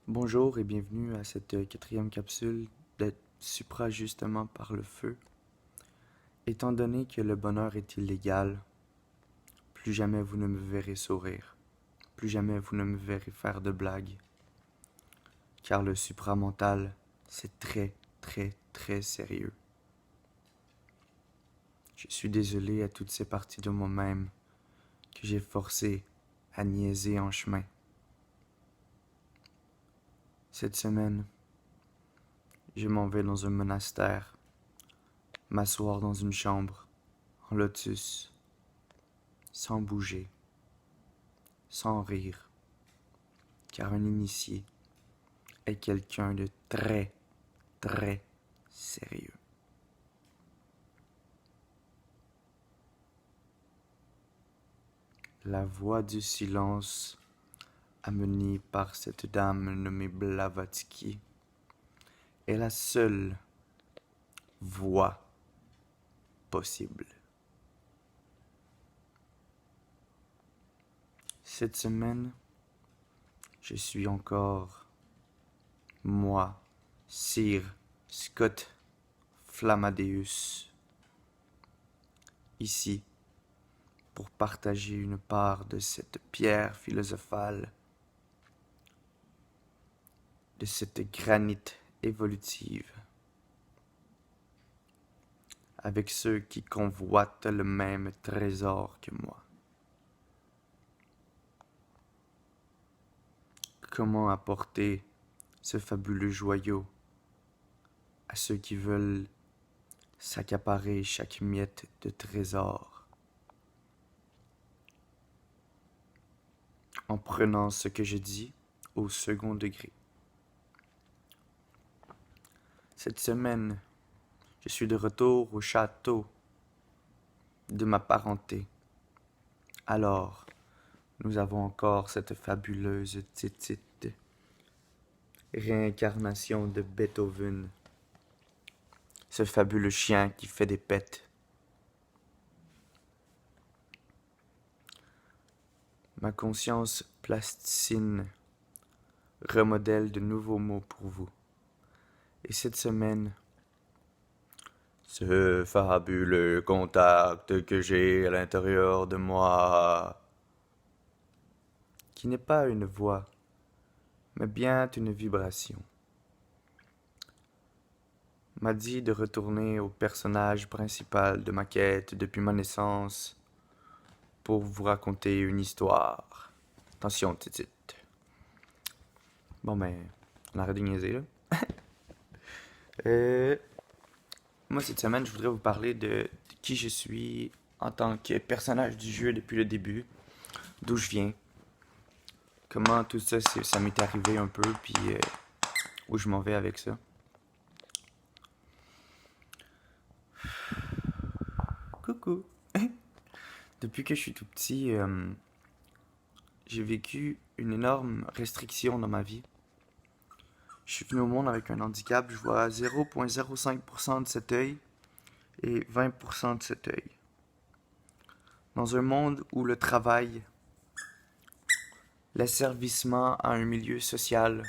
Bonjour et bienvenue à cette quatrième capsule de Suprajustement par le feu. Étant donné que le bonheur est illégal, plus jamais vous ne me verrez sourire, plus jamais vous ne me verrez faire de blagues, car le supramental, c'est très, très, très sérieux. Je suis désolé à toutes ces parties de moi-même que j'ai forcé à niaiser en chemin. Cette semaine, je m'en vais dans un monastère, m'asseoir dans une chambre, en lotus, sans bouger, sans rire, car un initié est quelqu'un de très, très sérieux. La voix du silence, amenée par cette dame nommée Blavatsky, est la seule voix possible. Cette semaine, je suis encore moi, Sir Scott Flammadeus, ici pour partager une part de cette pierre philosophale, de cette granite évolutive, avec ceux qui convoitent le même trésor que moi. Comment apporter ce fabuleux joyau à ceux qui veulent s'accaparer chaque miette de trésor, en prenant ce que je dis au second degré. Cette semaine, je suis de retour au château de ma parenté. Alors, nous avons encore cette fabuleuse titite, réincarnation de Beethoven, ce fabuleux chien qui fait des pets. Ma conscience plasticine remodèle de nouveaux mots pour vous. Et cette semaine, ce fabuleux contact que j'ai à l'intérieur de moi, qui n'est pas une voix, mais bien une vibration, m'a dit de retourner au personnage principal de ma quête depuis ma naissance pour vous raconter une histoire. Attention, titite. Bon ben, on arrête de niaiser là. Euh, Moi cette semaine, je voudrais vous parler de qui je suis en tant que personnage du jeu depuis le début, d'où je viens, comment tout ça, ça m'est arrivé un peu, puis où je m'en vais avec ça. Coucou. Depuis que je suis tout petit, j'ai vécu une énorme restriction dans ma vie. Je suis venu au monde avec un handicap, je vois 0,05% de cet œil et 20% de cet œil. Dans un monde où le travail, l'asservissement à un milieu social,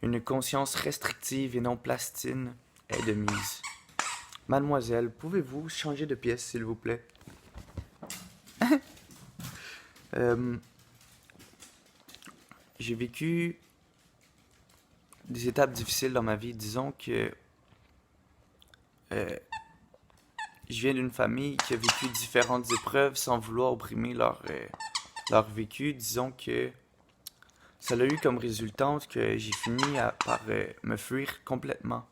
une conscience restrictive et non plastine est de mise. Mademoiselle, pouvez-vous changer de pièce, s'il vous plaît? Euh, j'ai vécu des étapes difficiles dans ma vie. Disons que euh, je viens d'une famille qui a vécu différentes épreuves sans vouloir brimer leur vécu. Disons que ça a eu comme résultante que j'ai fini par me fuir complètement,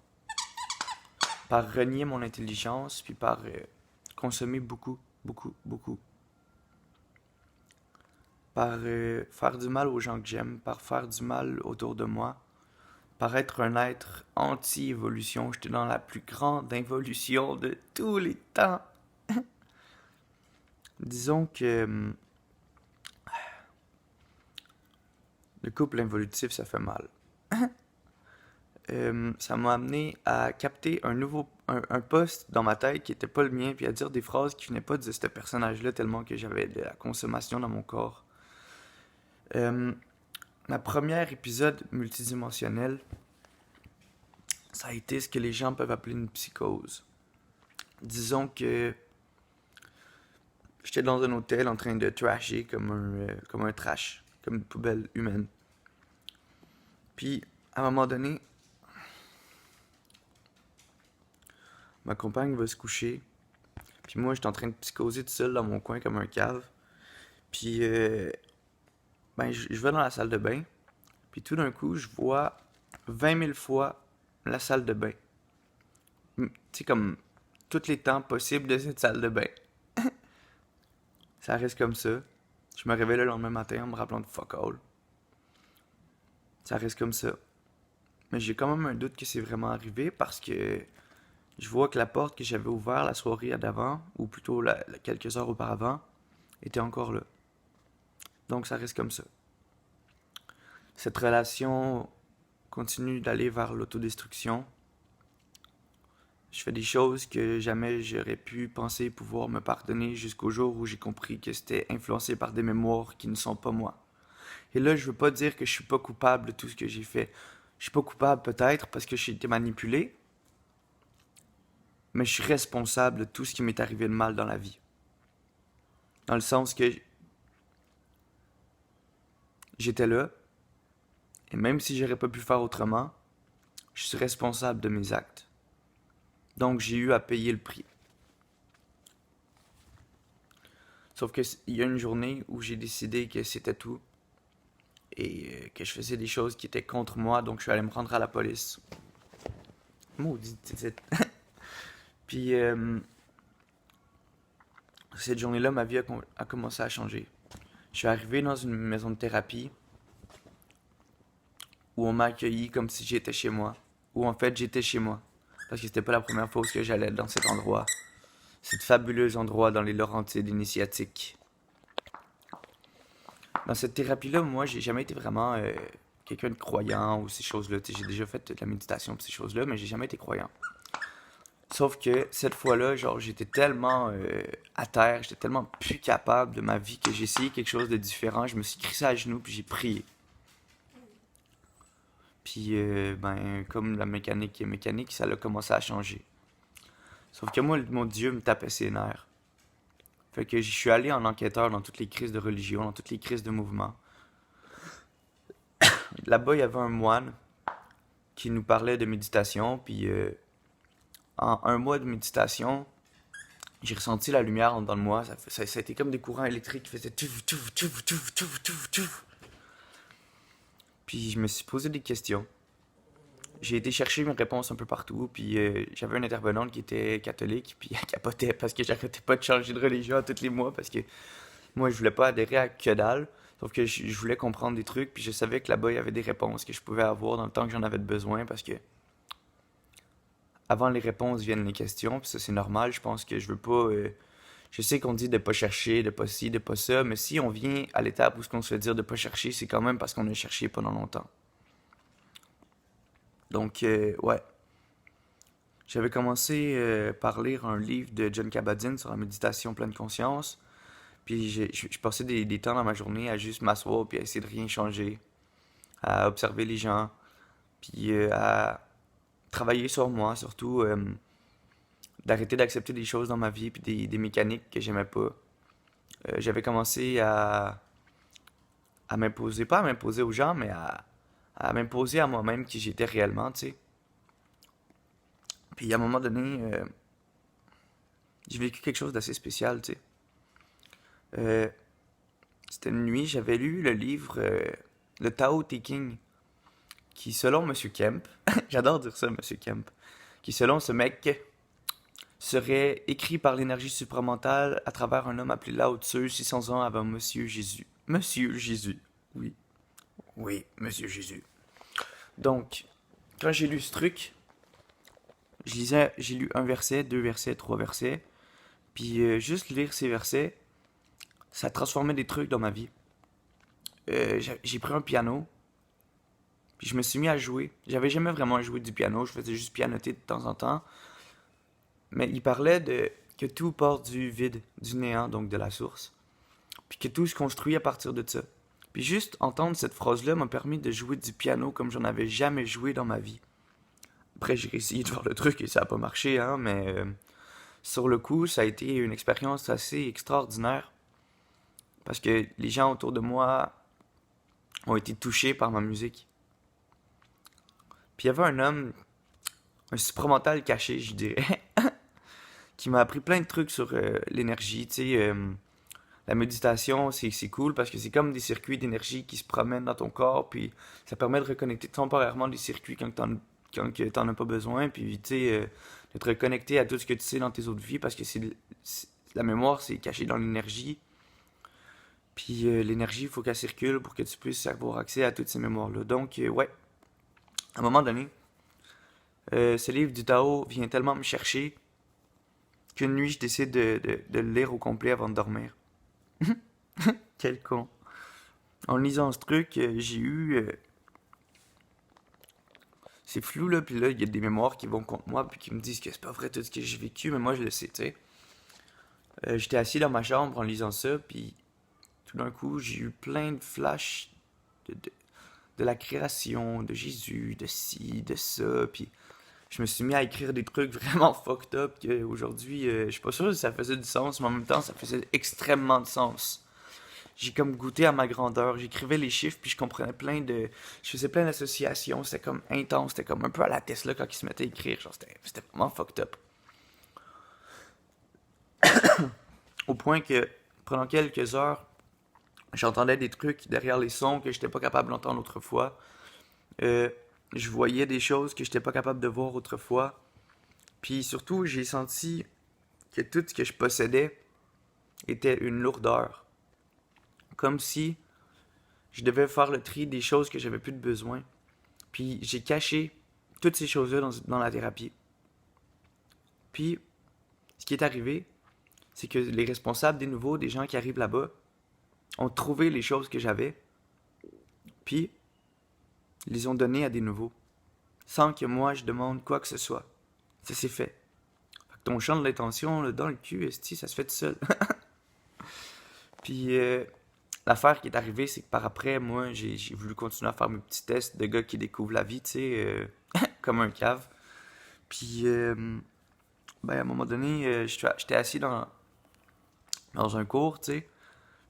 par renier mon intelligence, puis par consommer beaucoup, beaucoup, beaucoup, par faire du mal aux gens que j'aime, par faire du mal autour de moi, par être un être anti-évolution. J'étais dans la plus grande involution de tous les temps. Disons que le couple involutif, ça fait mal. Ça m'a amené à capter un poste dans ma tête qui était pas le mien, puis à dire des phrases qui venaient pas de ce personnage-là, tellement que j'avais de la consommation dans mon corps. Euh, ma première épisode multidimensionnel, ça a été ce que les gens peuvent appeler une psychose. Disons que j'étais dans un hôtel en train de trasher comme un trash, comme une poubelle humaine. Puis, à un moment donné, ma compagne va se coucher. Puis moi, j'étais en train de psychoser tout seul dans mon coin comme un cave. Puis, je vais dans la salle de bain. Puis tout d'un coup, je vois 20 000 fois la salle de bain. Tu sais, comme tous les temps possibles de cette salle de bain. Ça reste comme ça. Je me réveille le lendemain matin en me rappelant de fuck all. Ça reste comme ça. Mais j'ai quand même un doute que c'est vraiment arrivé parce que je vois que la porte que j'avais ouverte la soirée d'avant, ou plutôt quelques heures auparavant, était encore là. Donc ça reste comme ça. Cette relation continue d'aller vers l'autodestruction. Je fais des choses que jamais j'aurais pu penser pouvoir me pardonner jusqu'au jour où j'ai compris que c'était influencé par des mémoires qui ne sont pas moi. Et là, je veux pas dire que je suis pas coupable de tout ce que j'ai fait. Je suis pas coupable peut-être parce que j'ai été manipulé, mais je suis responsable de tout ce qui m'est arrivé de mal dans la vie. Dans le sens que j'étais là, et même si j'aurais pas pu faire autrement, je suis responsable de mes actes. Donc j'ai eu à payer le prix. Sauf que il y a une journée où j'ai décidé que c'était tout et que je faisais des choses qui étaient contre moi, donc je suis allé me rendre à la police. Maudit titre. Puis cette journée-là, ma vie a commencé à changer. Je suis arrivé dans une maison de thérapie où on m'a accueilli comme si j'étais chez moi. Où en fait j'étais chez moi. Parce que c'était pas la première fois que j'allais dans cet endroit. Cet fabuleux endroit dans les Laurentides initiatiques. Dans cette thérapie-là, moi, j'ai jamais été vraiment quelqu'un de croyant ou ces choses-là. J'ai déjà fait de la méditation et ces choses-là, mais j'ai jamais été croyant. Sauf que cette fois-là, genre, j'étais tellement à terre, j'étais tellement plus capable de ma vie que j'ai essayé quelque chose de différent. Je me suis crissé à genoux puis j'ai prié. Puis, comme la mécanique est mécanique, ça a commencé à changer. Sauf que moi, mon Dieu me tapait ses nerfs. Fait que je suis allé en enquêteur dans toutes les crises de religion, dans toutes les crises de mouvement. Là-bas, il y avait un moine qui nous parlait de méditation, puis en un mois de méditation, j'ai ressenti la lumière dans le moi. Ça a été comme des courants électriques qui faisaient touf, touf, touf, touf, touf, touf, touf. Puis je me suis posé des questions. J'ai été chercher mes réponses un peu partout, puis j'avais une intervenante qui était catholique, puis elle capotait parce que j'arrêtais pas de changer de religion à tous les mois, parce que moi je voulais pas adhérer à que dalle, sauf que je voulais comprendre des trucs, puis je savais que là-bas il y avait des réponses que je pouvais avoir dans le temps que j'en avais besoin, parce que avant les réponses viennent les questions, puis ça c'est normal, je pense que je veux pas... je sais qu'on dit de pas chercher, de pas ci, de pas ça, mais si on vient à l'étape où ce qu'on se fait dire de pas chercher, c'est quand même parce qu'on a cherché pendant longtemps. Donc, ouais. J'avais commencé par lire un livre de John Kabat-Zinn sur la méditation pleine conscience. Puis je passais des temps dans ma journée à juste m'asseoir puis à essayer de rien changer, à observer les gens, puis à travailler sur moi, surtout d'arrêter d'accepter des choses dans ma vie puis des mécaniques que j'aimais pas. J'avais commencé à m'imposer, pas à m'imposer aux gens, mais à m'imposer à moi-même qui j'étais réellement, tu sais. Puis à un moment donné, j'ai vécu quelque chose d'assez spécial, tu sais. Euh, C'était une nuit, j'avais lu le livre Le Tao Te Ching, qui selon Monsieur Kemp, j'adore dire ça, Monsieur Kemp, qui selon ce mec serait écrit par l'énergie supramentale à travers un homme appelé Lao Tzu 600 ans avant Monsieur Jésus. Monsieur Jésus, oui. Oui, Monsieur Jésus. Donc, quand j'ai lu ce truc, j'ai lu un verset, deux versets, trois versets, puis juste lire ces versets, ça transformait des trucs dans ma vie. J'ai pris un piano, puis je me suis mis à jouer. J'avais jamais vraiment joué du piano, je faisais juste pianoter de temps en temps. Mais il parlait de que tout part du vide, du néant, donc de la source. Puis que tout se construit à partir de ça. Puis juste entendre cette phrase-là m'a permis de jouer du piano comme j'en avais jamais joué dans ma vie. Après, j'ai essayé de faire le truc et ça a pas marché, hein, mais sur le coup, ça a été une expérience assez extraordinaire parce que les gens autour de moi ont été touchés par ma musique. Puis il y avait un homme, un supramental caché, je dirais, qui m'a appris plein de trucs sur l'énergie. Tu sais, la méditation, c'est cool parce que c'est comme des circuits d'énergie qui se promènent dans ton corps, puis ça permet de reconnecter temporairement des circuits quand que t'en as pas besoin, puis tu sais, de te reconnecter à tout ce que tu sais dans tes autres vies parce que la mémoire, c'est caché dans l'énergie. Puis l'énergie, il faut qu'elle circule pour que tu puisses avoir accès à toutes ces mémoires-là. Donc, ouais, à un moment donné, ce livre du Tao vient tellement me chercher qu'une nuit, je décide de le lire au complet avant de dormir. Quel con. En lisant ce truc, j'ai eu... c'est flou, là, puis là, il y a des mémoires qui vont contre moi, puis qui me disent que c'est pas vrai tout ce que j'ai vécu, mais moi, je le sais, tu sais. J'étais assis dans ma chambre en lisant ça, puis tout d'un coup, j'ai eu plein de flashs de, de, de la création, de Jésus, de ci, de ça, puis je me suis mis à écrire des trucs vraiment fucked up qu'aujourd'hui, je suis pas sûr si ça faisait du sens, mais en même temps, ça faisait extrêmement de sens. J'ai comme goûté à ma grandeur. J'écrivais les chiffres, puis je comprenais plein de... Je faisais plein d'associations, c'était comme intense, c'était comme un peu à la Tesla quand il se mettait à écrire, genre c'était vraiment fucked up. Au point que, pendant quelques heures, j'entendais des trucs derrière les sons que j'étais pas capable d'entendre autrefois. Euh, je voyais des choses que j'étais pas capable de voir autrefois. Puis surtout, j'ai senti que tout ce que je possédais était une lourdeur. Comme si je devais faire le tri des choses que j'avais plus de besoin. Puis j'ai caché toutes ces choses-là dans la thérapie. Puis, ce qui est arrivé, c'est que les responsables des nouveaux, des gens qui arrivent là-bas, ont trouvé les choses que j'avais, puis ils les ont données à des nouveaux, sans que moi je demande quoi que ce soit. Ça s'est fait. Fait que ton champ de l'intention, là, dans le cul, esti, ça se fait tout seul. Puis, l'affaire qui est arrivée, c'est que par après, moi, j'ai voulu continuer à faire mes petits tests de gars qui découvrent la vie, tu sais, comme un cave. Puis, ben, à un moment donné, j'étais assis dans un cours, tu sais.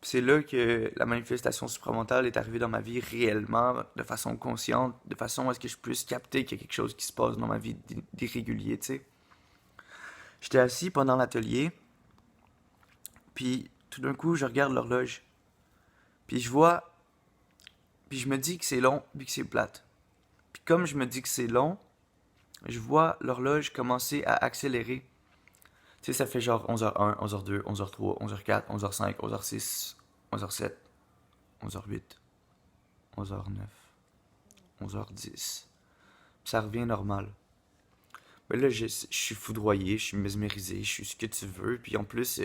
Puis c'est là que la manifestation supramentale est arrivée dans ma vie réellement, de façon consciente, de façon à ce que je puisse capter qu'il y a quelque chose qui se passe dans ma vie d'irrégulier, tu sais. J'étais assis pendant l'atelier, puis tout d'un coup, je regarde l'horloge. Puis je vois, puis je me dis que c'est long, puis que c'est plate. Puis comme je me dis que c'est long, je vois l'horloge commencer à accélérer. Tu sais, ça fait genre 11h01, 11h02, 11h03, 11h04, 11h05, 11h06, 11h07, 11h08, 11h09, 11h10. Ça revient normal. Mais là, je suis foudroyé, je suis mesmérisé, je suis ce que tu veux. Puis en plus,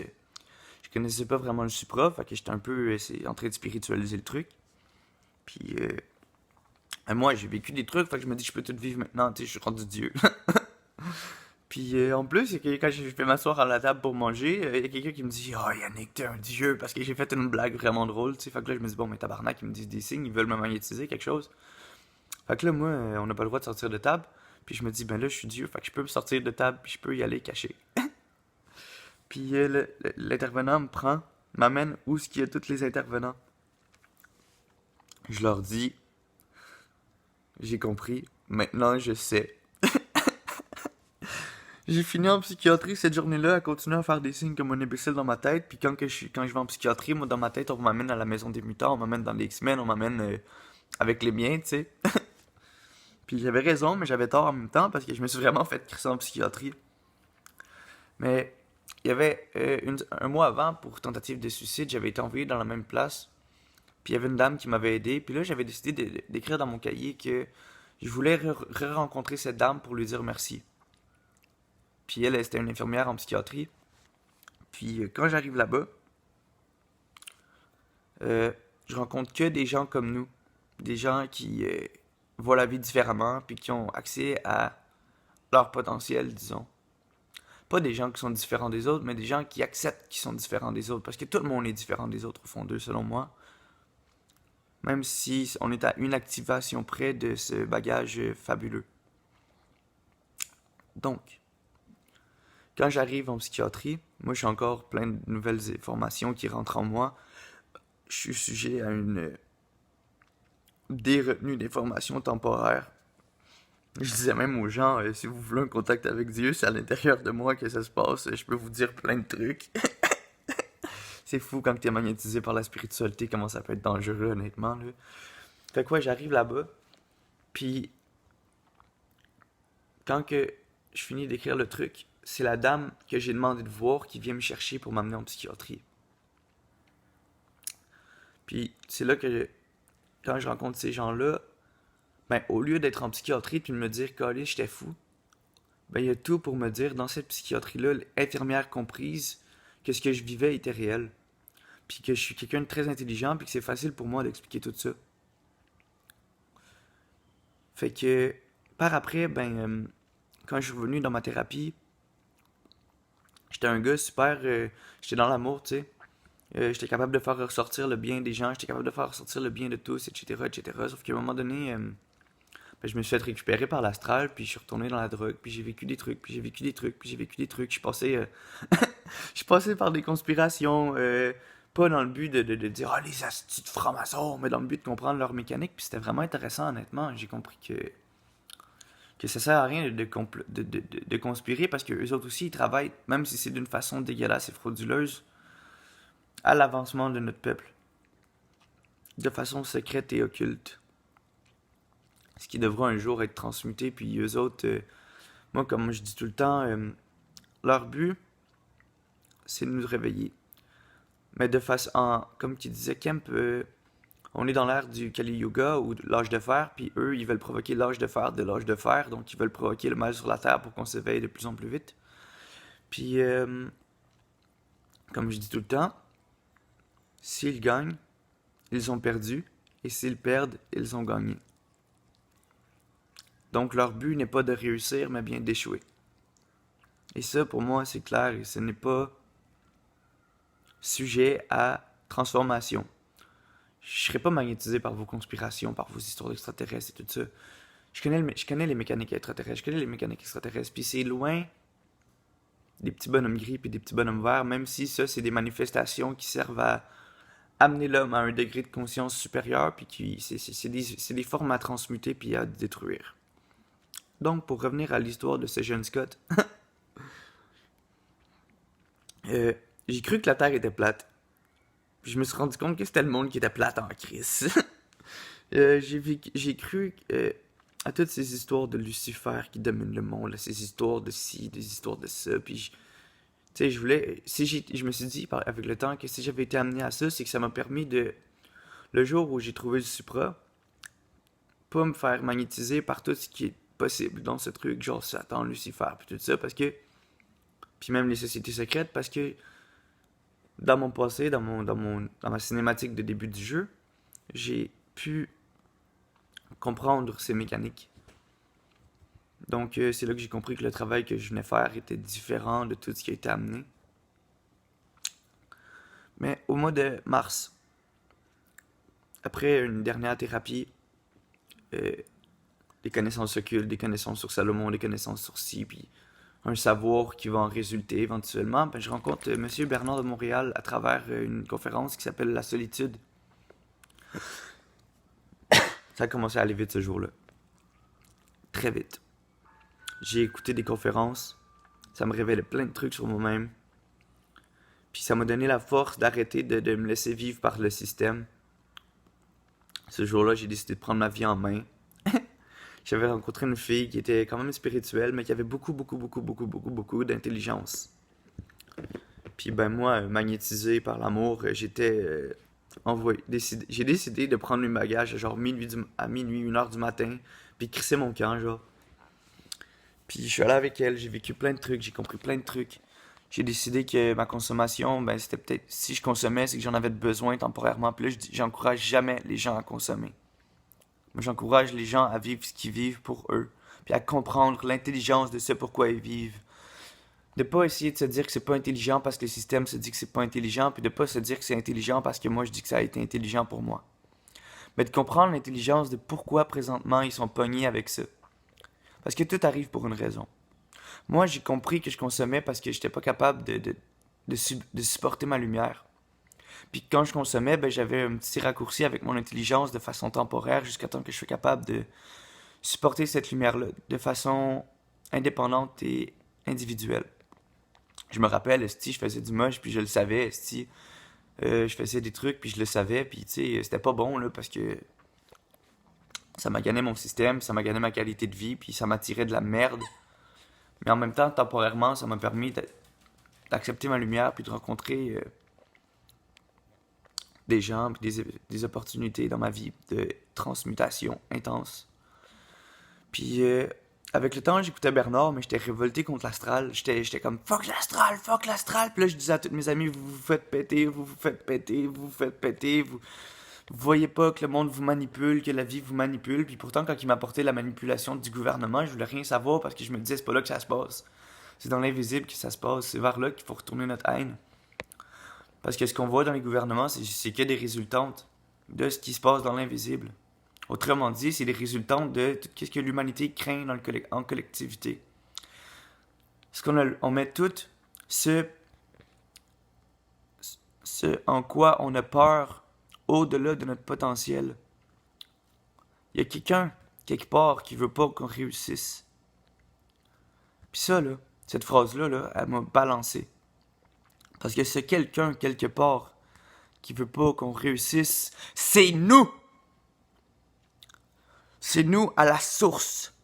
je connaissais pas vraiment le supra, fait que j'étais un peu en train de spiritualiser le truc. Puis moi, j'ai vécu des trucs, fait que je me dis, je peux tout vivre maintenant, tu sais, je suis rendu Dieu. Puis en plus, c'est que quand je vais m'asseoir à la table pour manger, il y a quelqu'un qui me dit oh Yannick, t'es un dieu, parce que j'ai fait une blague vraiment drôle, tu sais. Fait que là, je me dis bon, mais tabarnak, ils me disent des signes, ils veulent me magnétiser quelque chose. Fait que là, moi, on n'a pas le droit de sortir de table. Puis je me dis, ben là, je suis Dieu, fait que je peux me sortir de table, puis je peux y aller caché. Puis l'intervenant me prend, m'amène où est-ce qu'il y a tous les intervenants. Je leur dis, j'ai compris, maintenant je sais. J'ai fini en psychiatrie cette journée-là à continuer à faire des signes comme un imbécile dans ma tête. Puis quand je vais en psychiatrie, moi dans ma tête, on m'amène à la maison des mutants, on m'amène dans les X-Men, on m'amène avec les miens, tu sais. Puis j'avais raison, mais j'avais tort en même temps parce que je me suis vraiment fait crisser en psychiatrie. Mais il y avait un mois avant, pour tentative de suicide, j'avais été envoyé dans la même place. Puis il y avait une dame qui m'avait aidé. Puis là, j'avais décidé d'écrire dans mon cahier que je voulais re-rencontrer cette dame pour lui dire merci. Puis elle, c'était une infirmière en psychiatrie. Puis quand j'arrive là-bas, je rencontre que des gens comme nous. Des gens qui voient la vie différemment, puis qui ont accès à leur potentiel, disons. Pas des gens qui sont différents des autres, mais des gens qui acceptent qu'ils sont différents des autres. Parce que tout le monde est différent des autres au fond d'eux, selon moi. même si on est à une activation près de ce bagage fabuleux. Donc, quand j'arrive en psychiatrie, moi j'ai encore plein de nouvelles informations qui rentrent en moi. Je suis sujet à une déretenue d'informations temporaires. Je disais même aux gens, si vous voulez un contact avec Dieu, c'est à l'intérieur de moi que ça se passe. Je peux vous dire plein de trucs. C'est fou quand t'es magnétisé par la spiritualité, comment ça peut être dangereux, honnêtement. Là. Fait quoi, j'arrive là-bas, puis quand que je finis d'écrire le truc, c'est la dame que j'ai demandé de voir qui vient me chercher pour m'amener en psychiatrie. Puis c'est là que, quand je rencontre ces gens-là, ben, au lieu d'être en psychiatrie puis de me dire que j'étais fou, ben, il y a tout pour me dire, dans cette psychiatrie-là, l'infirmière comprise que ce que je vivais était réel. Puis que je suis quelqu'un de très intelligent, puis que c'est facile pour moi d'expliquer tout ça. Fait que, par après, quand je suis revenu dans ma thérapie, j'étais un gars super. J'étais dans l'amour, tu sais. J'étais capable de faire ressortir le bien des gens, j'étais capable de faire ressortir le bien de tous, etc., etc. Sauf qu'à un moment donné, je me suis fait récupérer par l'astral, puis je suis retourné dans la drogue, puis j'ai vécu des trucs, puis j'ai vécu des trucs, puis j'ai vécu des trucs. Je suis passé par des conspirations, pas dans le but de dire « Ah, les astis de francs-maçons », mais dans le but de comprendre leur mécanique, puis c'était vraiment intéressant, honnêtement. J'ai compris que ça sert à rien de conspirer, parce que eux autres aussi, ils travaillent, même si c'est d'une façon dégueulasse et frauduleuse, à l'avancement de notre peuple, de façon secrète et occulte. Ce qui devra un jour être transmuté, puis eux autres, moi, comme je dis tout le temps, leur but, c'est de nous réveiller. Mais de façon, comme tu disais, Kemp, on est dans l'ère du Kali Yuga ou de l'âge de fer, puis eux, ils veulent provoquer l'âge de fer de l'âge de fer, donc ils veulent provoquer le mal sur la terre pour qu'on s'éveille de plus en plus vite. Puis, comme je dis tout le temps, s'ils gagnent, ils ont perdu, et s'ils perdent, ils ont gagné. Donc leur but n'est pas de réussir, mais bien d'échouer. Et ça, pour moi, c'est clair, et ce n'est pas sujet à transformation. Je ne serai pas magnétisé par vos conspirations, par vos histoires d'extraterrestres et tout ça. Je connais les mécaniques extraterrestres, je connais les mécaniques extraterrestres, puis c'est loin des petits bonhommes gris et des petits bonhommes verts, même si ça, c'est des manifestations qui servent à amener l'homme à un degré de conscience supérieur, puis c'est des formes à transmuter puis à détruire. Donc, pour revenir à l'histoire de ce jeune Scott, j'ai cru que la Terre était plate. Puis je me suis rendu compte que c'était le monde qui était plate en crise. J'ai cru à toutes ces histoires de Lucifer qui domine le monde, là, ces histoires de ci, des histoires de ça, puis tu sais, je me suis dit avec le temps que si j'avais été amené à ça, c'est que ça m'a permis le jour où j'ai trouvé le supra, pas me faire magnétiser par tout ce qui est possible dans ce truc, genre Satan, Lucifer, puis tout ça, puis même les sociétés secrètes, parce que dans mon passé, dans ma cinématique de début du jeu, j'ai pu comprendre ces mécaniques. Donc c'est là que j'ai compris que le travail que je venais faire était différent de tout ce qui a été amené. Mais au mois de mars, après une dernière thérapie, des connaissances occultes, des connaissances sur Salomon, des connaissances sur ci, puis un savoir qui va en résulter éventuellement, je rencontre Monsieur Bernard de Montréal à travers une conférence qui s'appelle La Solitude. Ça a commencé à aller vite ce jour-là. Très vite. J'ai écouté des conférences, ça me révélait plein de trucs sur moi-même, puis ça m'a donné la force d'arrêter de me laisser vivre par le système. Ce jour-là, j'ai décidé de prendre ma vie en main. J'avais rencontré une fille qui était quand même spirituelle, mais qui avait beaucoup d'intelligence. Puis moi, magnétisé par l'amour, j'étais j'ai décidé de prendre mes bagages à genre à minuit, 1h du matin, puis crisser mon camp, genre. Puis je suis allé avec elle, j'ai vécu plein de trucs, j'ai compris plein de trucs. J'ai décidé que ma consommation, c'était peut-être, si je consommais, c'est que j'en avais besoin temporairement. Puis là, j'encourage jamais les gens à consommer. Moi, j'encourage les gens à vivre ce qu'ils vivent pour eux, puis à comprendre l'intelligence de ce pourquoi ils vivent. De pas essayer de se dire que c'est pas intelligent parce que le système se dit que c'est pas intelligent, puis de pas se dire que c'est intelligent parce que moi je dis que ça a été intelligent pour moi. Mais de comprendre l'intelligence de pourquoi présentement ils sont pognés avec ça. Parce que tout arrive pour une raison. Moi, j'ai compris que je consommais parce que j'étais pas capable de supporter ma lumière. Puis quand je consommais, ben, j'avais un petit raccourci avec mon intelligence de façon temporaire jusqu'à temps que je sois capable de supporter cette lumière-là de façon indépendante et individuelle. Je me rappelle, esti, je faisais du moche, puis je le savais, esti. Je faisais des trucs, puis je le savais, puis tu sais, c'était pas bon, là, parce que ça m'a gagné mon système, ça m'a gagné ma qualité de vie, puis ça m'attirait de la merde. Mais en même temps, temporairement, ça m'a permis d'accepter ma lumière, puis de rencontrer des gens, puis des opportunités dans ma vie de transmutation intense. Puis avec le temps, j'écoutais Bernard, mais j'étais révolté contre l'astral. J'étais comme fuck l'astral, fuck l'astral. Puis là, je disais à tous mes amis, vous vous faites péter, vous vous faites péter, vous vous faites péter, vous voyez pas que le monde vous manipule, que la vie vous manipule. Puis pourtant, quand il m'apportait la manipulation du gouvernement, je voulais rien savoir parce que je me disais, c'est pas là que ça se passe. C'est dans l'invisible que ça se passe. C'est vers là qu'il faut retourner notre haine. Parce que ce qu'on voit dans les gouvernements, c'est que des résultantes de ce qui se passe dans l'invisible. Autrement dit, c'est des résultantes de tout ce que l'humanité craint en collectivité. Ce on met tout ce en quoi on a peur au-delà de notre potentiel. Il y a quelqu'un, quelque part, qui veut pas qu'on réussisse. Puis ça, là, cette phrase-là, là, elle m'a balancé. Parce que ce quelqu'un, quelque part, qui veut pas qu'on réussisse, c'est nous! C'est nous à la source,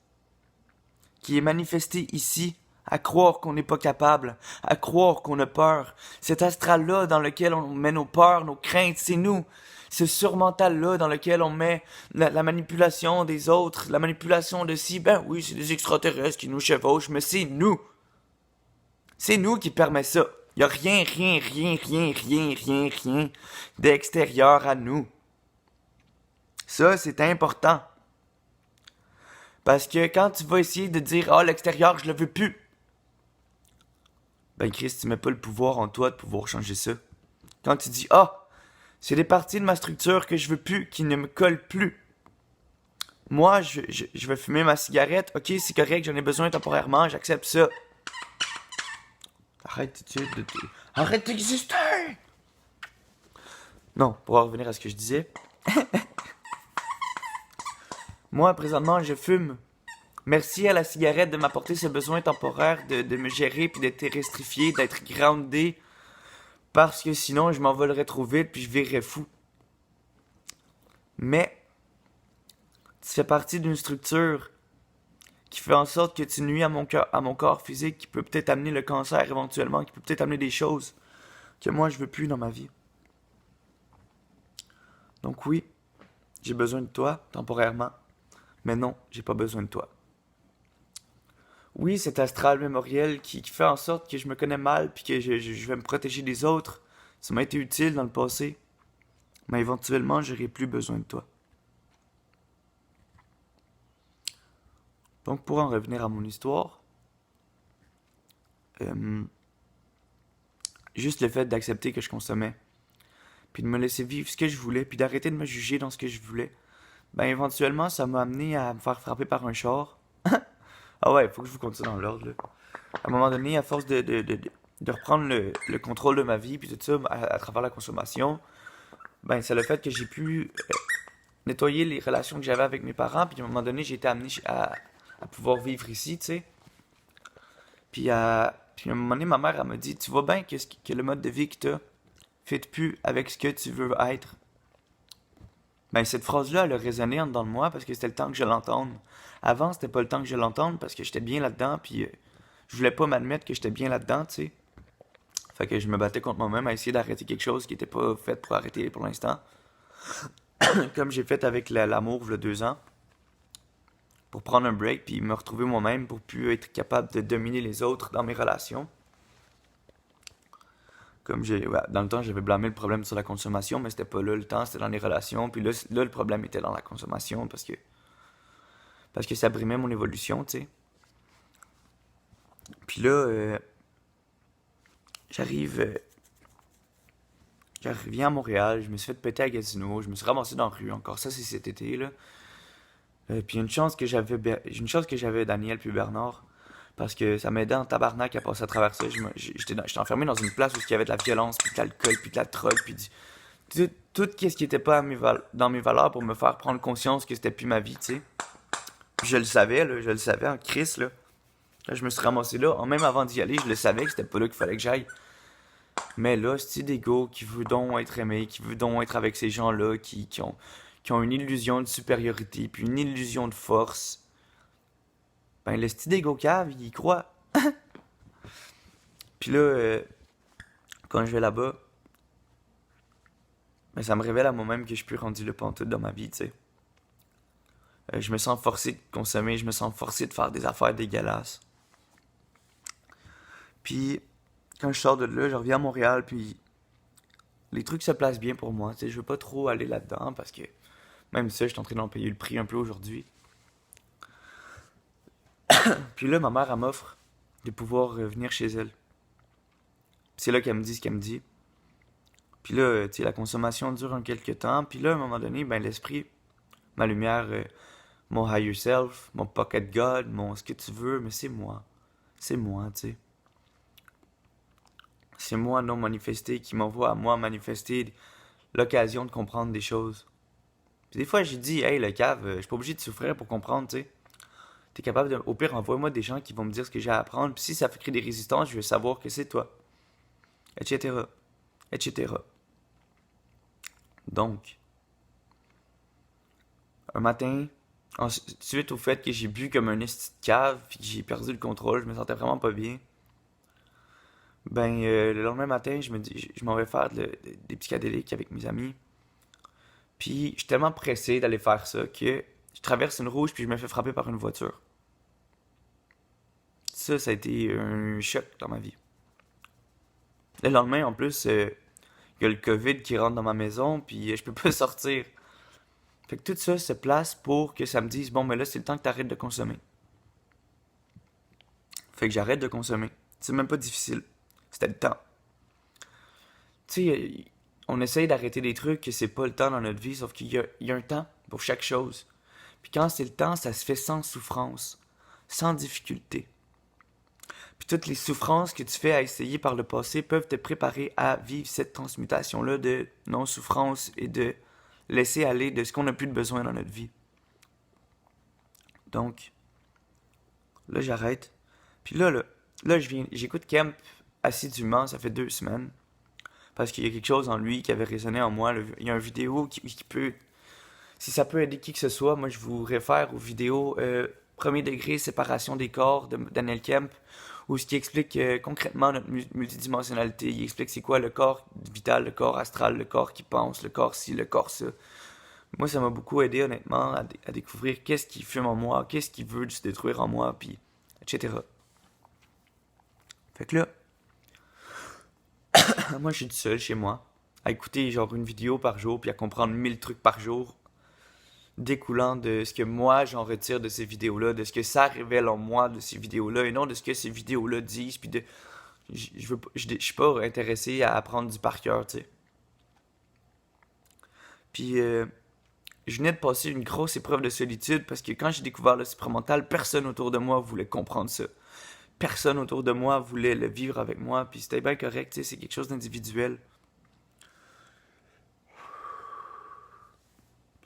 qui est manifesté ici, à croire qu'on n'est pas capable, à croire qu'on a peur. Cet astral-là dans lequel on met nos peurs, nos craintes, c'est nous. Ce surmental-là dans lequel on met la manipulation des autres, la manipulation de si, ben oui, c'est des extraterrestres qui nous chevauchent, mais c'est nous. C'est nous qui permet ça. Il n'y a rien d'extérieur à nous. Ça, c'est important. Parce que quand tu vas essayer de dire « Ah, l'extérieur, je le veux plus », ben Chris, tu mets pas le pouvoir en toi de pouvoir changer ça. Quand tu dis « Ah, c'est des parties de ma structure que je veux plus, qui ne me collent plus. Moi, je vais fumer ma cigarette. Ok, c'est correct, j'en ai besoin temporairement, j'accepte ça. » Arrête d'exister! Non, pour en revenir à ce que je disais. Moi, présentement, je fume. Merci à la cigarette de m'apporter ce besoin temporaire de me gérer, puis d'être restrifié, d'être groundé. Parce que sinon, je m'envolerais trop vite, puis je virerais fou. Mais, tu fais partie d'une structure qui fait en sorte que tu nuis à mon corps physique, qui peut peut-être amener le cancer éventuellement, qui peut peut-être amener des choses que moi, je veux plus dans ma vie. Donc oui, j'ai besoin de toi, temporairement. Mais non, j'ai pas besoin de toi. Oui, cet astral mémoriel qui fait en sorte que je me connais mal puis que je vais me protéger des autres, ça m'a été utile dans le passé. Mais éventuellement, j'aurai plus besoin de toi. Donc, pour en revenir à mon histoire, juste le fait d'accepter que je consommais, puis de me laisser vivre ce que je voulais, puis d'arrêter de me juger dans ce que je voulais, ben éventuellement, ça m'a amené à me faire frapper par un char. Ah ouais, faut que je vous compte ça dans l'ordre, là. À un moment donné, à force de reprendre le contrôle de ma vie, puis tout ça, à travers la consommation, ben c'est le fait que j'ai pu nettoyer les relations que j'avais avec mes parents, puis à un moment donné, j'ai été amené à pouvoir vivre ici, tu sais. Puis à un moment donné, ma mère, elle m'a dit, tu vois bien que le mode de vie que t'as fit plus avec ce que tu veux être. Ben, cette phrase-là, elle a résonné en dedans de moi parce que c'était le temps que je l'entende. Avant, c'était pas le temps que je l'entende parce que j'étais bien là-dedans, puis je voulais pas m'admettre que j'étais bien là-dedans, tu sais. Fait que je me battais contre moi-même à essayer d'arrêter quelque chose qui était pas fait pour arrêter pour l'instant. Comme j'ai fait avec l'amour, il y a 2 ans. Pour prendre un break, puis me retrouver moi-même pour plus être capable de dominer les autres dans mes relations. Comme dans le temps, j'avais blâmé le problème sur la consommation, mais c'était pas là le temps, c'était dans les relations. Puis là, le problème était dans la consommation parce que ça brimait mon évolution, tu sais. Puis là, j'arrive Je reviens à Montréal, je me suis fait péter à Gatineau, je me suis ramassé dans la rue encore, ça c'est cet été là. Puis une chance que j'avais Daniel puis Bernard, parce que ça m'aidait en tabarnak à passer à travers ça. J'étais enfermé dans une place où il y avait de la violence, puis de l'alcool, puis de la drogue, puis tout ce qui était pas dans mes valeurs pour me faire prendre conscience que c'était plus ma vie, tu sais. Puis je le savais, là, je le savais en crise, là. Là, je me suis ramassé là, même avant d'y aller, je le savais que c'était pas là qu'il fallait que j'aille. Mais là, c'est d'ego qui veut donc être aimé, qui veut donc être avec ces gens-là qui ont une illusion de supériorité, puis une illusion de force. Ben, le style d'ego cave, il y croit. Puis là, quand je vais là-bas, ben, ça me révèle à moi-même que je suis plus rendu le pantoute dans ma vie, tu sais. Je me sens forcé de consommer, je me sens forcé de faire des affaires dégueulasses. Puis, quand je sors de là, je reviens à Montréal, puis les trucs se placent bien pour moi, tu sais. Je veux pas trop aller là-dedans, parce que même ça, je suis en train d'en payer le prix un peu aujourd'hui. Puis là, ma mère, elle m'offre de pouvoir venir chez elle. C'est là qu'elle me dit ce qu'elle me dit. Puis là, tu sais, la consommation dure un quelques temps. Puis là, à un moment donné, ben l'esprit, ma lumière, mon higher self, mon pocket God, mon ce que tu veux, mais c'est moi. C'est moi, tu sais. C'est moi non manifesté qui m'envoie à moi manifester l'occasion de comprendre des choses. Puis des fois, j'ai dit, hey, le cave, je suis pas obligé de souffrir pour comprendre, tu sais. T'es capable de. Au pire, envoie-moi des gens qui vont me dire ce que j'ai à apprendre. Puis si ça fait créer des résistances, je veux savoir que c'est toi. Etc. Etc. Donc, un matin, suite au fait que j'ai bu comme un esti de cave, puis que j'ai perdu le contrôle, je me sentais vraiment pas bien. Ben, le lendemain matin, je me dis, je m'en vais faire des psychédéliques avec mes amis. Puis, je suis tellement pressé d'aller faire ça que je traverse une rouge puis je me fais frapper par une voiture. Ça a été un choc dans ma vie. Le lendemain, en plus, il y a le COVID qui rentre dans ma maison, puis je peux pas sortir. Fait que tout ça se place pour que ça me dise, bon, mais là, c'est le temps que t'arrêtes de consommer. Fait que j'arrête de consommer. C'est même pas difficile. C'était le temps. Tu sais, on essaye d'arrêter des trucs que c'est pas le temps dans notre vie, sauf il y a un temps pour chaque chose. Puis quand c'est le temps, ça se fait sans souffrance, sans difficulté. Puis toutes les souffrances que tu fais à essayer par le passé peuvent te préparer à vivre cette transmutation-là de non-souffrance et de laisser aller de ce qu'on n'a plus de besoin dans notre vie. Donc, là, j'arrête. Puis là, j'écoute Kemp assidûment, ça fait 2 semaines. Parce qu'il y a quelque chose en lui qui avait résonné en moi. Il y a une vidéo qui peut... Si ça peut aider qui que ce soit, moi je vous réfère aux vidéos Premier degré, séparation des corps de Daniel Kemp, où ce qui explique concrètement notre multidimensionnalité. Il explique c'est quoi le corps vital, le corps astral, le corps qui pense, le corps ci, le corps ça. Moi, ça m'a beaucoup aidé honnêtement à découvrir qu'est-ce qui fume en moi, qu'est-ce qui veut se détruire en moi, puis etc. Fait que là, moi je suis tout seul chez moi, à écouter genre une vidéo par jour, puis à comprendre 1000 trucs par jour, découlant de ce que moi j'en retire de ces vidéos-là, de ce que ça révèle en moi de ces vidéos-là, et non de ce que ces vidéos-là disent, puis de... Je suis pas intéressé à apprendre du par cœur, tu sais. Puis, je venais de passer une grosse épreuve de solitude parce que quand j'ai découvert le supramental, personne autour de moi voulait comprendre ça. Personne autour de moi voulait le vivre avec moi, puis c'était bien correct, tu sais, c'est quelque chose d'individuel.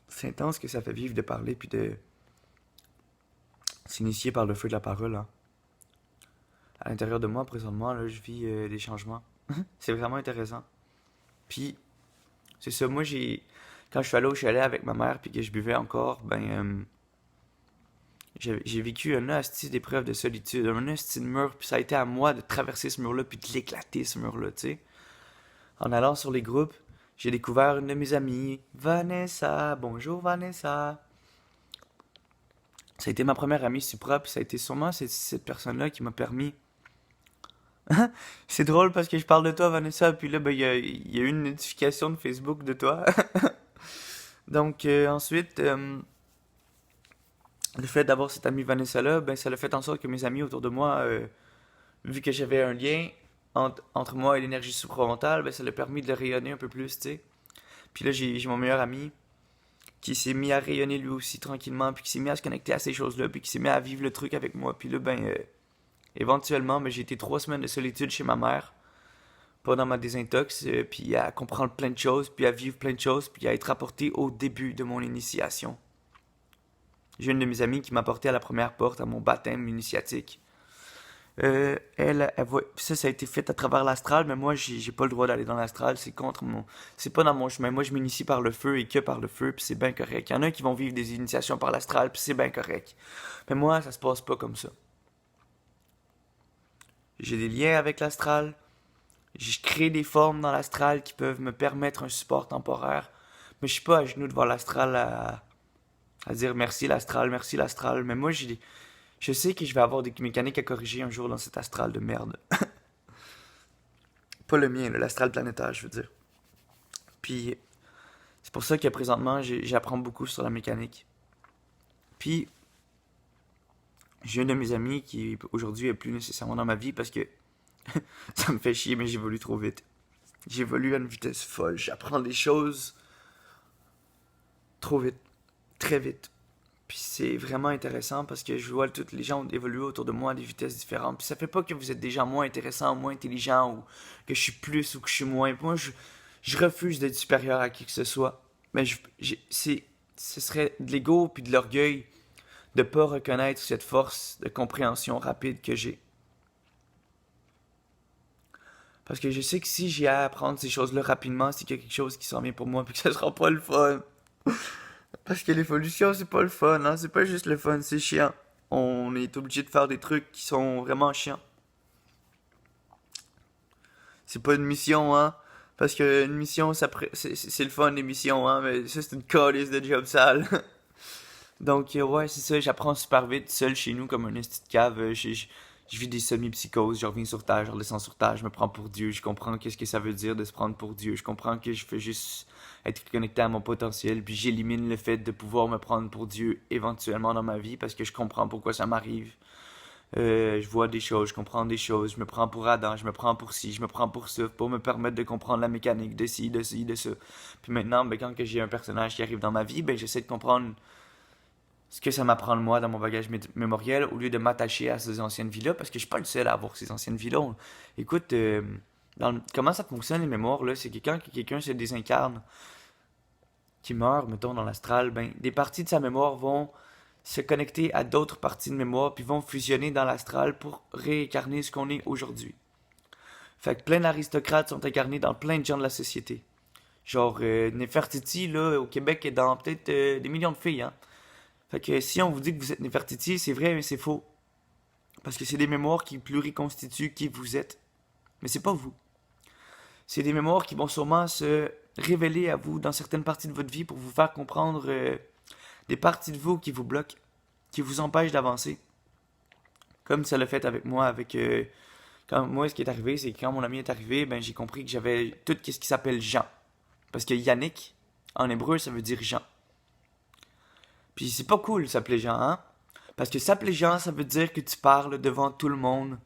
C'est intense que ça fait vivre de parler, puis de s'initier par le feu de la parole, hein. À l'intérieur de moi, présentement, là, je vis des changements. C'est vraiment intéressant. Puis, c'est ça, moi, quand je suis allé au chalet avec ma mère, puis que je buvais encore, ben, j'ai vécu un hostie d'épreuve de solitude, un hostie de mur, puis ça a été à moi de traverser ce mur-là, puis de l'éclater, ce mur-là, tu sais. En allant sur les groupes, j'ai découvert une de mes amies, Vanessa. Bonjour Vanessa. Ça a été ma première amie Supra, puis ça a été sûrement cette personne-là qui m'a permis. C'est drôle parce que je parle de toi, Vanessa, puis là, ben, il y a eu une notification de Facebook de toi. Donc, ensuite, le fait d'avoir cette amie Vanessa-là, ben, ça l'a fait en sorte que mes amis autour de moi, vu que j'avais un lien, entre moi et l'énergie supramentale, ben, ça l'a permis de le rayonner un peu plus, tu sais. Puis là, j'ai mon meilleur ami qui s'est mis à rayonner lui aussi tranquillement, puis qui s'est mis à se connecter à ces choses-là, puis qui s'est mis à vivre le truc avec moi. Puis là, éventuellement, ben, j'ai été 3 semaines de solitude chez ma mère pendant ma désintox, puis à comprendre plein de choses, puis à vivre plein de choses, puis à être apporté au début de mon initiation. J'ai une de mes amies qui m'a porté à la première porte à mon baptême initiatique. Ça a été fait à travers l'astral, mais moi, j'ai pas le droit d'aller dans l'astral, c'est contre mon, c'est pas dans mon chemin. Moi, je m'initie par le feu et que par le feu, puis c'est bien correct. Il y en a qui vont vivre des initiations par l'astral, puis c'est bien correct. Mais moi, ça se passe pas comme ça. J'ai des liens avec l'astral, je crée des formes dans l'astral qui peuvent me permettre un support temporaire, mais je suis pas à genoux devant l'astral à dire merci l'astral, mais moi, je sais que je vais avoir des mécaniques à corriger un jour dans cet astral de merde. Pas le mien, l'astral planétaire, je veux dire. Puis c'est pour ça que présentement, j'apprends beaucoup sur la mécanique. Puis j'ai un de mes amis qui aujourd'hui est plus nécessairement dans ma vie parce que ça me fait chier, mais j'évolue trop vite. J'évolue à une vitesse folle. J'apprends des choses trop vite, très vite. Puis c'est vraiment intéressant parce que je vois toutes les gens évoluer autour de moi à des vitesses différentes. Puis ça fait pas que vous êtes des gens moins intéressants ou moins intelligents ou que je suis plus ou que je suis moins. Moi, je refuse d'être supérieur à qui que ce soit. Mais ce serait de l'ego puis de l'orgueil de pas reconnaître cette force de compréhension rapide que j'ai. Parce que je sais que si j'ai à apprendre ces choses-là rapidement, c'est qu'il y a quelque chose qui s'en vient pour moi puis que ça sera pas le fun. Parce que l'évolution, c'est pas le fun, hein. C'est pas juste le fun, c'est chiant. On est obligé de faire des trucs qui sont vraiment chiants. C'est pas une mission, hein. Parce que une mission, c'est le fun, les missions, hein. Mais ça, c'est une calice de job sale. Donc, ouais, c'est ça. J'apprends super vite, seul chez nous, comme un esti de cave. Je vis des semi-psychoses. Je reviens sur Terre, je redescends sur Terre. Je me prends pour Dieu. Je comprends qu'est-ce que ça veut dire de se prendre pour Dieu. Je comprends que je fais juste être connecté à mon potentiel. Puis j'élimine le fait de pouvoir me prendre pour Dieu éventuellement dans ma vie parce que je comprends pourquoi ça m'arrive. Je vois des choses, je comprends des choses, je me prends pour Adam, je me prends pour ci, je me prends pour ça, pour me permettre de comprendre la mécanique de ci, de ci, de ça. Puis maintenant, ben, quand que j'ai un personnage qui arrive dans ma vie, ben, j'essaie de comprendre ce que ça m'apprend de moi dans mon bagage mémoriel au lieu de m'attacher à ces anciennes vies-là, parce que je suis pas le seul à avoir ces anciennes vies-là. Écoute, comment ça fonctionne les mémoires, là? C'est que quand quelqu'un se désincarne, qui meurt, mettons, dans l'astral, ben, des parties de sa mémoire vont se connecter à d'autres parties de mémoire, puis vont fusionner dans l'astral pour réincarner ce qu'on est aujourd'hui. Fait que plein d'aristocrates sont incarnés dans plein de gens de la société. Genre, Nefertiti, là, au Québec, est dans peut-être des millions de filles, hein. Fait que si on vous dit que vous êtes Nefertiti, c'est vrai, mais c'est faux. Parce que c'est des mémoires qui pluriconstituent qui vous êtes. Mais c'est pas vous. C'est des mémoires qui vont sûrement se révéler à vous dans certaines parties de votre vie pour vous faire comprendre des parties de vous qui vous bloquent, qui vous empêchent d'avancer. Comme ça l'a fait avec moi, quand moi, ce qui est arrivé, c'est que quand mon ami est arrivé, ben j'ai compris que j'avais tout ce qui s'appelle Jean. Parce que Yannick, en hébreu, ça veut dire Jean. Puis c'est pas cool s'appeler Jean, hein? Parce que s'appeler Jean, ça veut dire que tu parles devant tout le monde.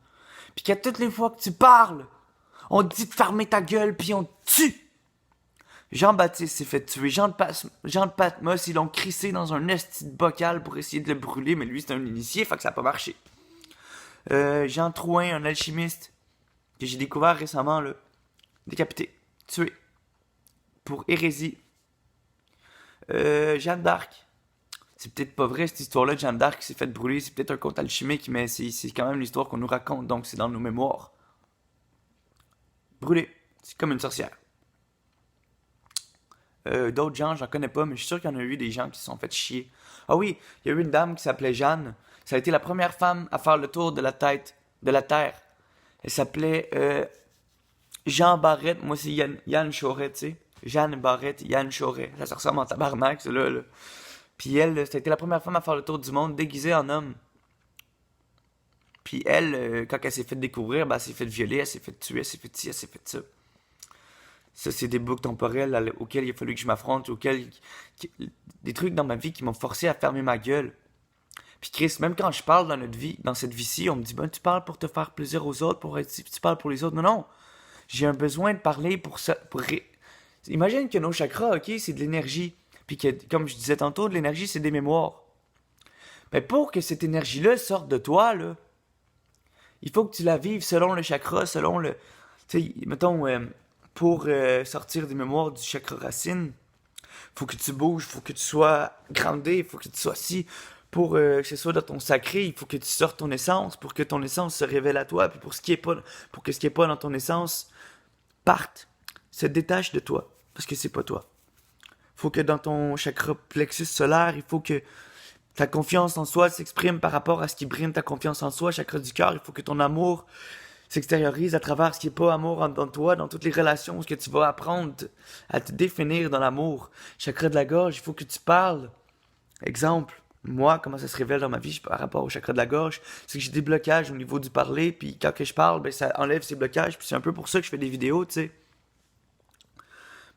Puis qu'à toutes les fois que tu parles, on te dit de fermer ta gueule, puis on te tue. Jean-Baptiste s'est fait tuer. Jean de Patmos, ils l'ont crissé dans un esti de bocal pour essayer de le brûler, mais lui, c'est un initié, fait que ça a pas marché. Jean Trouin, un alchimiste, que j'ai découvert récemment, là, décapité, tué, pour hérésie. Jeanne d'Arc. C'est peut-être pas vrai cette histoire-là de Jeanne d'Arc qui s'est fait brûler, c'est peut-être un conte alchimique, mais c'est quand même l'histoire qu'on nous raconte, donc c'est dans nos mémoires. Brûlée, c'est comme une sorcière. D'autres gens, j'en connais pas, mais je suis sûr qu'il y en a eu des gens qui se sont fait chier. Ah oui, il y a eu une dame qui s'appelait Jeanne. Ça a été la première femme à faire le tour de la Terre. Elle s'appelait Jean Barrette. Moi, c'est Yann Choret, tu sais. Jeanne Barrette, Yann Choret. Ça ressemble en tabarnak, ça là. Puis elle, ça a été la première femme à faire le tour du monde déguisée en homme. Puis elle, quand elle s'est fait découvrir, ben, elle s'est fait violer, elle s'est fait tuer, elle s'est fait ci, elle s'est fait ça. Ça, c'est des boucles temporelles auxquelles il a fallu que je m'affronte, des trucs dans ma vie qui m'ont forcé à fermer ma gueule. Puis Chris, même quand je parle dans notre vie, dans cette vie-ci, on me dit, ben, tu parles pour te faire plaisir aux autres, pour être, tu parles pour les autres. Non, non. J'ai un besoin de parler pour ça. Imagine que nos chakras, ok, c'est de l'énergie. Puis que, comme je disais tantôt, de l'énergie, c'est des mémoires. Mais pour que cette énergie-là sorte de toi, là, il faut que tu la vives selon le chakra, selon le... Tu sais, mettons, pour sortir des mémoires du chakra racine, faut que tu bouges, faut que tu sois grandé, faut que tu sois assis. Pour que ce soit dans ton sacré, il faut que tu sortes ton essence, pour que ton essence se révèle à toi, puis pour que ce qui est pas dans ton essence parte, se détache de toi, parce que c'est pas toi. Faut que dans ton chakra plexus solaire, il faut que ta confiance en soi s'exprime par rapport à ce qui brime ta confiance en soi, chakra du cœur. Il faut que ton amour s'extériorise à travers ce qui n'est pas amour en toi, dans toutes les relations, ce que tu vas apprendre à te définir dans l'amour. Chakra de la gorge, il faut que tu parles. Exemple, moi, comment ça se révèle dans ma vie par rapport au chakra de la gorge, c'est que j'ai des blocages au niveau du parler, puis quand que je parle, ben, ça enlève ces blocages, puis c'est un peu pour ça que je fais des vidéos, tu sais.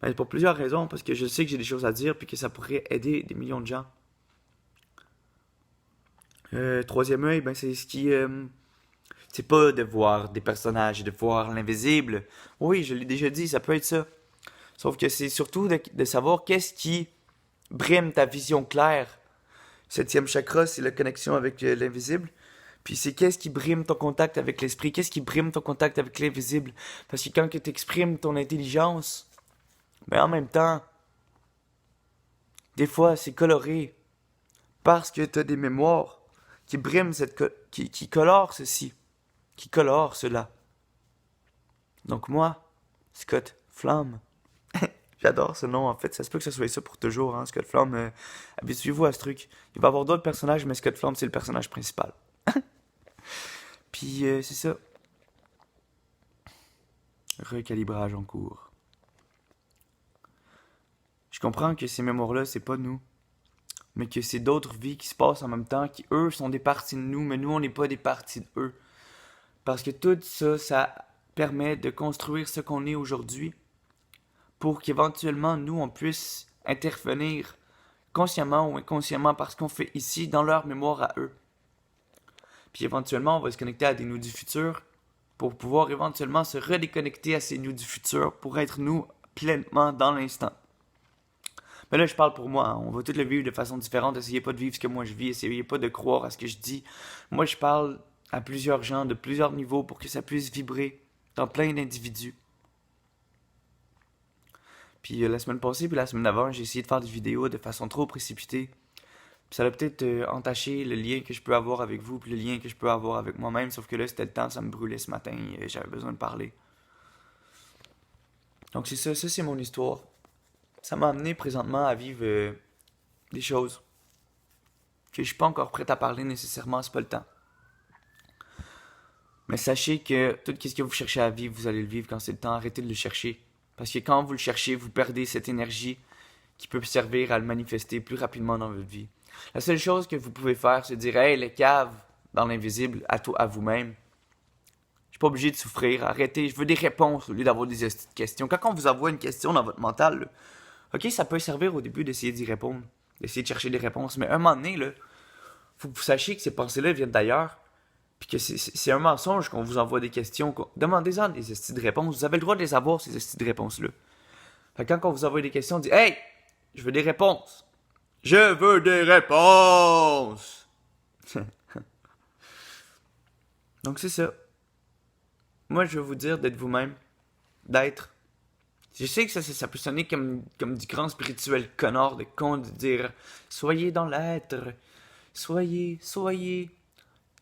Ben, pour plusieurs raisons, parce que je sais que j'ai des choses à dire, puis que ça pourrait aider des millions de gens. Troisième œil, ben, c'est ce qui... c'est pas de voir des personnages et de voir l'invisible. Oui, je l'ai déjà dit, ça peut être ça. Sauf que c'est surtout de savoir qu'est-ce qui brime ta vision claire. Septième chakra, c'est la connexion avec l'invisible. Puis c'est qu'est-ce qui brime ton contact avec l'esprit, qu'est-ce qui brime ton contact avec l'invisible. Parce que quand tu exprimes ton intelligence, mais en même temps, des fois c'est coloré. Parce que tu as des mémoires qui briment qui colorent ceci, qui colorent cela. Donc moi, Scott Flamme, j'adore ce nom en fait, ça se peut que ce soit ça pour toujours, hein, Scott Flamme, habituez-vous à ce truc. Il va y avoir d'autres personnages, mais Scott Flamme c'est le personnage principal. Puis c'est ça. Recalibrage en cours. Je comprends que ces mémoires-là, c'est pas nous. Mais que c'est d'autres vies qui se passent en même temps, qui eux sont des parties de nous, mais nous on n'est pas des parties d'eux. Parce que tout ça, ça permet de construire ce qu'on est aujourd'hui, pour qu'éventuellement nous on puisse intervenir consciemment ou inconsciemment par ce qu'on fait ici dans leur mémoire à eux. Puis éventuellement on va se connecter à des nous du futur, pour pouvoir éventuellement se redéconnecter à ces nous du futur, pour être nous pleinement dans l'instant. Mais là, je parle pour moi, hein. On va tous le vivre de façon différente. Essayez pas de vivre ce que moi je vis. Essayez pas de croire à ce que je dis. Moi, je parle à plusieurs gens, de plusieurs niveaux, pour que ça puisse vibrer dans plein d'individus. Puis la semaine passée, puis la semaine d'avant, j'ai essayé de faire des vidéos de façon trop précipitée. Puis ça a peut-être entaché le lien que je peux avoir avec vous, puis le lien que je peux avoir avec moi-même. Sauf que là, c'était le temps, ça me brûlait ce matin. Et j'avais besoin de parler. Donc c'est ça c'est mon histoire. Ça m'a amené présentement à vivre des choses que je suis pas encore prêt à parler nécessairement, c'est pas le temps. Mais sachez que tout ce que vous cherchez à vivre, vous allez le vivre quand c'est le temps. Arrêtez de le chercher. Parce que quand vous le cherchez, vous perdez cette énergie qui peut servir à le manifester plus rapidement dans votre vie. La seule chose que vous pouvez faire, c'est dire « Hey, les caves dans l'invisible, à vous-même. Je suis pas obligé de souffrir. Arrêtez, je veux des réponses au lieu d'avoir des questions. » Quand on vous envoie une question dans votre mental, là, ok, ça peut servir au début d'essayer d'y répondre, d'essayer de chercher des réponses, mais à un moment donné, là, faut que vous sachiez que ces pensées-là viennent d'ailleurs, puis que c'est un mensonge qu'on vous envoie des questions. Demandez-en des estis de réponses. Vous avez le droit de les avoir, ces estis de réponses-là. Fait que quand on vous envoie des questions, on dit « Hey, je veux des réponses. Je veux des réponses. » Donc c'est ça. Moi, je veux vous dire d'être vous-même, d'être. Je sais que ça peut sonner comme du grand spirituel connard de con de dire « Soyez dans l'être. Soyez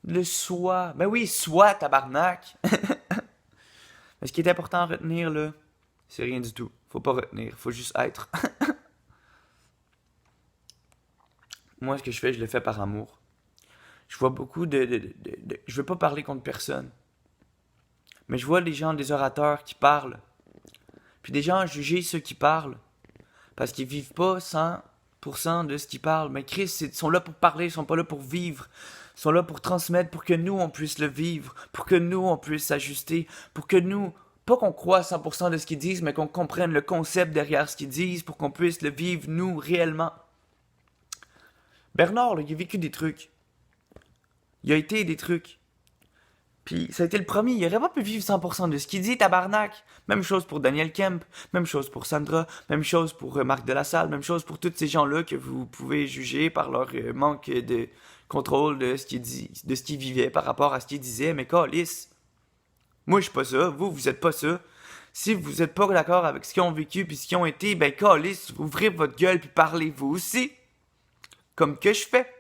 le soi. » Ben oui, soi, tabarnak. Mais ce qui est important à retenir, là, c'est rien du tout. Faut pas retenir, faut juste être. Moi, ce que je fais, je le fais par amour. Je vois beaucoup je veux pas parler contre personne. Mais je vois des gens, des orateurs qui parlent. Puis des gens juger ceux qui parlent. Parce qu'ils vivent pas 100% de ce qu'ils parlent. Mais Chris, ils sont là pour parler, ils sont pas là pour vivre. Ils sont là pour transmettre, pour que nous, on puisse le vivre. Pour que nous, on puisse s'ajuster. Pour que nous, pas qu'on croit 100% de ce qu'ils disent, mais qu'on comprenne le concept derrière ce qu'ils disent. Pour qu'on puisse le vivre, nous, réellement. Bernard, là, il a vécu des trucs. Il a été des trucs. Puis ça a été le premier. Il aurait pas pu vivre 100% de ce qu'il dit, tabarnak. Même chose pour Daniel Kemp, même chose pour Sandra, même chose pour Marc Delassalle, même chose pour tous ces gens-là que vous pouvez juger par leur manque de contrôle de ce qu'il dit, de ce qu'il vivait par rapport à ce qu'il disait. Mais câlisse, moi je suis pas ça, vous êtes pas ça. Si vous êtes pas d'accord avec ce qu'ils ont vécu puis ce qu'ils ont été, ben câlisse, ouvrez votre gueule puis parlez-vous aussi. Comme que je fais.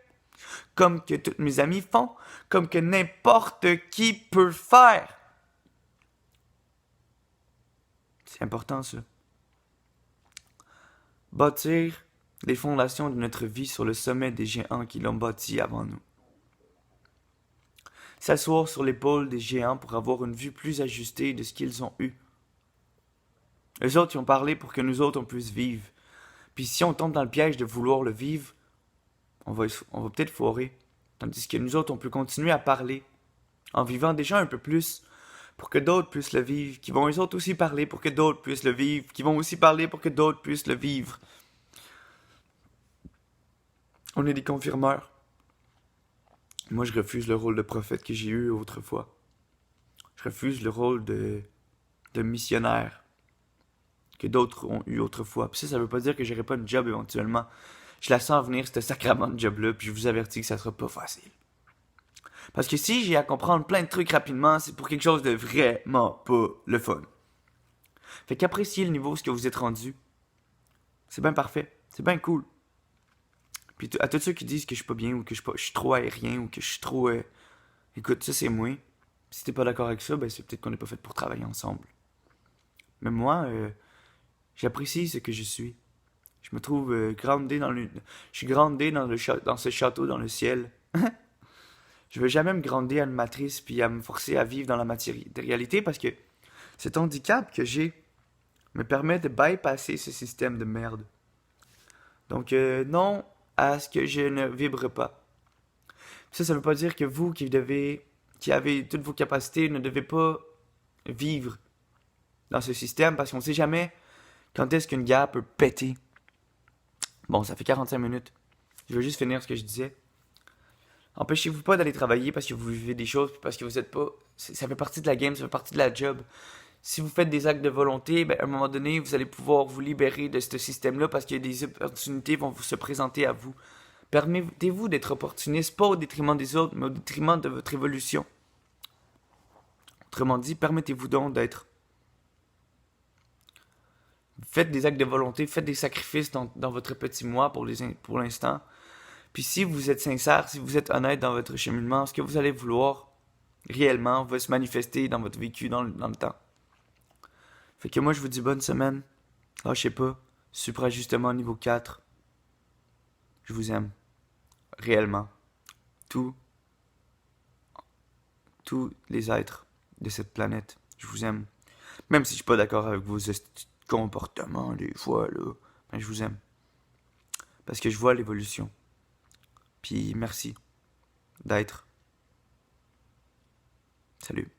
Comme que tous mes amis font, comme que n'importe qui peut faire. C'est important ça. Bâtir les fondations de notre vie sur le sommet des géants qui l'ont bâti avant nous. S'asseoir sur l'épaule des géants pour avoir une vue plus ajustée de ce qu'ils ont eu. Eux autres, ils ont parlé pour que nous autres, on puisse vivre. Puis si on tombe dans le piège de vouloir le vivre, on va peut-être foirer. Tandis que nous autres, on peut continuer à parler, en vivant déjà un peu plus, pour que d'autres puissent le vivre, qui vont eux autres aussi parler pour que d'autres puissent le vivre, qui vont aussi parler pour que d'autres puissent le vivre. On est des confirmeurs. Moi, je refuse le rôle de prophète que j'ai eu autrefois. Je refuse le rôle de missionnaire que d'autres ont eu autrefois. Puis ça veut pas dire que j'aurai pas une job éventuellement. Je la sens venir, ce sacrament de job-là, puis je vous avertis que ça sera pas facile. Parce que si j'ai à comprendre plein de trucs rapidement, c'est pour quelque chose de vraiment pas le fun. Fait qu'appréciez le niveau, ce que vous êtes rendu. C'est bien parfait. C'est bien cool. Puis à tous ceux qui disent que je suis pas bien, ou que je suis trop aérien, ou que je suis trop... Écoute, ça c'est moi. Si t'es pas d'accord avec ça, ben c'est peut-être qu'on n'est pas fait pour travailler ensemble. Mais moi, j'apprécie ce que je suis. Je me trouve groundé dans le... Je suis groundé dans ce château, dans le ciel. Je veux jamais me grounder à une matrice puis à me forcer à vivre dans la matérialité parce que cet handicap que j'ai me permet de bypasser ce système de merde. Donc non à ce que je ne vibre pas. Ça veut pas dire que vous qui avez toutes vos capacités ne devez pas vivre dans ce système parce qu'on sait jamais quand est-ce qu'une guerre peut péter. Bon, ça fait 45 minutes. Je veux juste finir ce que je disais. Empêchez-vous pas d'aller travailler parce que vous vivez des choses, parce que vous êtes pas... Ça fait partie de la game, ça fait partie de la job. Si vous faites des actes de volonté, ben, à un moment donné, vous allez pouvoir vous libérer de ce système-là parce que des opportunités vont se présenter à vous. Permettez-vous d'être opportuniste, pas au détriment des autres, mais au détriment de votre évolution. Autrement dit, permettez-vous donc d'être. Faites des actes de volonté, faites des sacrifices dans votre petit moi pour l'instant. Puis si vous êtes sincère, si vous êtes honnête dans votre cheminement, ce que vous allez vouloir réellement va se manifester dans votre vécu dans le temps. Fait que moi je vous dis bonne semaine. Lâchez pas. Suprajustement niveau 4. Je vous aime. Réellement. Tous les êtres de cette planète. Je vous aime. Même si je suis pas d'accord avec vos comportements des fois là. Ben, je vous aime. Parce que je vois l'évolution. Puis merci d'être. Salut.